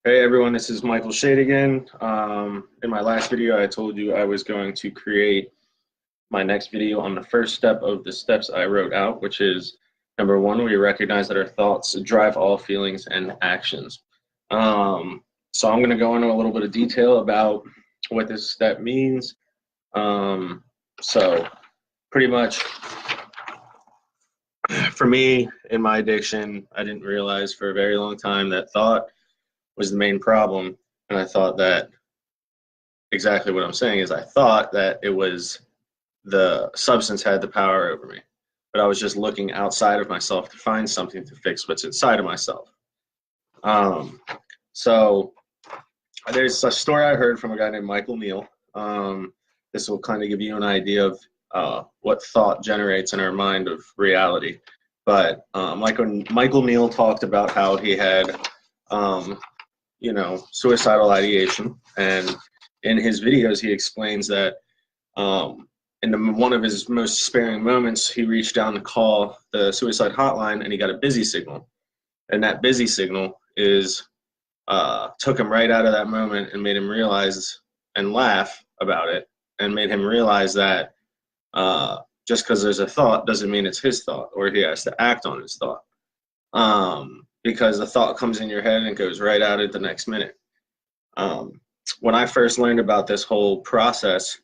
Hey everyone, this is Michael Shade again. In my last video, I told you I was going to create my next video on the first step of the steps I wrote out, which is number one, we recognize that our thoughts drive all feelings and actions. So I'm going to go into a little bit of detail about what this step means. So pretty much for me in my addiction, I didn't realize for a very long time that thought was the main problem. And I thought that exactly what I'm saying is I thought that it was the substance had the power over me, but I was just looking outside of myself to find something to fix what's inside of myself. Um, so there's a story I heard from a guy named Michael Neal. This will kind of give you an idea of what thought generates in our mind of reality. But Michael Neal talked about how he had, suicidal ideation, and in his videos he explains that one of his most sparing moments, he reached down to call the suicide hotline, and he got a busy signal, and that busy signal took him right out of that moment and made him realize and laugh about it, and made him realize that just because there's a thought doesn't mean it's his thought or he has to act on his thought. Because the thought comes in your head and goes right out at the next minute. When I first learned about this whole process,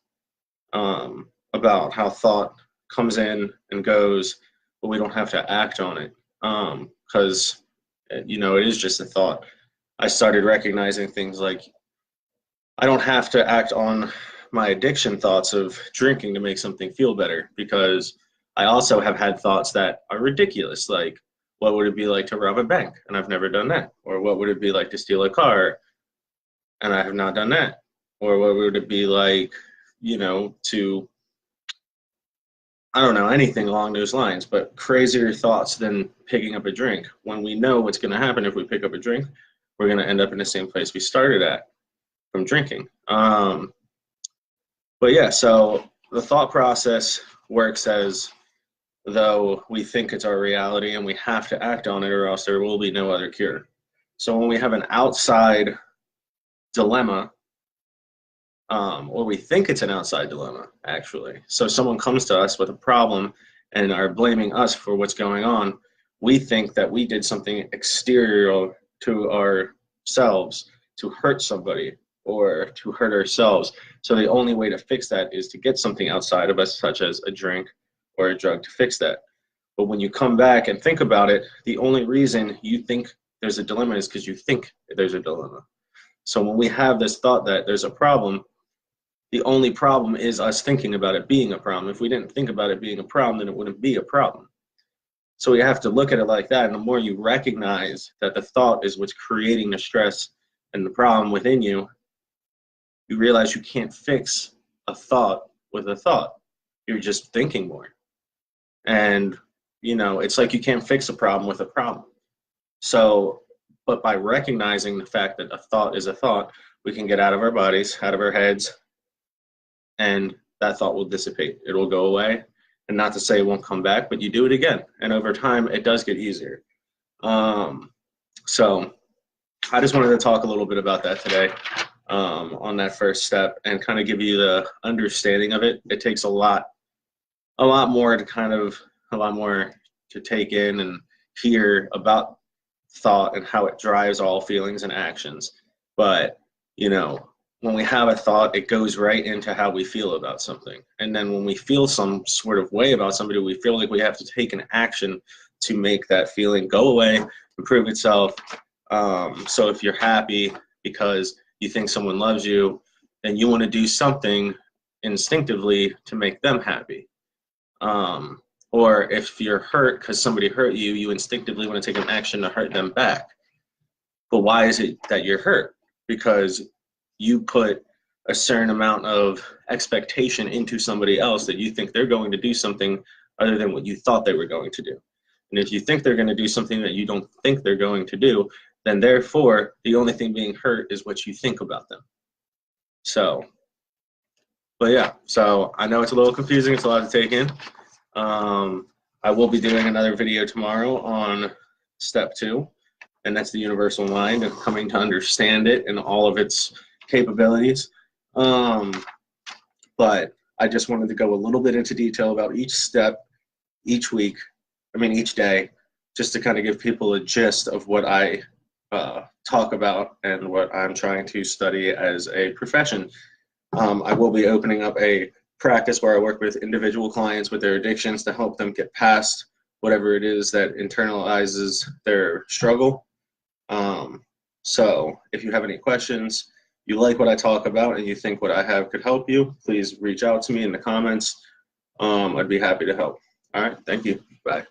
about how thought comes in and goes, but we don't have to act on it, because it is just a thought. I started recognizing things like I don't have to act on my addiction thoughts of drinking to make something feel better, because I also have had thoughts that are ridiculous, like what would it be like to rob a bank? And I've never done that. Or what would it be like to steal a car? And I have not done that. Or what would it be like, to, I don't know, anything along those lines, but crazier thoughts than picking up a drink. When we know what's going to happen if we pick up a drink, we're going to end up in the same place we started at from drinking. But yeah, so the thought process works as though we think it's our reality and we have to act on it, or else there will be no other cure. So when we have an outside dilemma, or we think it's an outside dilemma, actually. So someone comes to us with a problem and are blaming us for what's going on. We think that we did something exterior to ourselves to hurt somebody or to hurt ourselves. So the only way to fix that is to get something outside of us, such as a drink or a drug, to fix that. But when you come back and think about it, the only reason you think there's a dilemma is because you think there's a dilemma. So when we have this thought that there's a problem, the only problem is us thinking about it being a problem. If we didn't think about it being a problem, then it wouldn't be a problem. So we have to look at it like that. And the more you recognize that the thought is what's creating the stress and the problem within you, you realize you can't fix a thought with a thought. You're just thinking more. And, it's like you can't fix a problem with a problem. So, but by recognizing the fact that a thought is a thought, we can get out of our bodies, out of our heads, and that thought will dissipate. It will go away. And not to say it won't come back, but you do it again. And over time, it does get easier. So I just wanted to talk a little bit about that today, on that first step, and kind of give you the understanding of it. It takes a lot more to take in and hear about thought and how it drives all feelings and actions. But, when we have a thought, it goes right into how we feel about something. And then when we feel some sort of way about somebody, we feel like we have to take an action to make that feeling go away, improve itself. So if you're happy because you think someone loves you, then you want to do something instinctively to make them happy. Or if you're hurt because somebody hurt you, you instinctively want to take an action to hurt them back. But why is it that you're hurt? Because you put a certain amount of expectation into somebody else that you think they're going to do something other than what you thought they were going to do. And if you think they're going to do something that you don't think they're going to do, then therefore the only thing being hurt is what you think about them. So, but yeah, so I know it's a little confusing. It's a lot to take in. I will be doing another video tomorrow on step 2. and that's the universal mind and coming to understand it and all of its capabilities. But I just wanted to go a little bit into detail about each step, each week, each day, just to kind of give people a gist of what I talk about and what I'm trying to study as a profession. I will be opening up a practice where I work with individual clients with their addictions to help them get past whatever it is that internalizes their struggle. So if you have any questions, you like what I talk about, and you think what I have could help you, please reach out to me in the comments. I'd be happy to help. All right, thank you. Bye.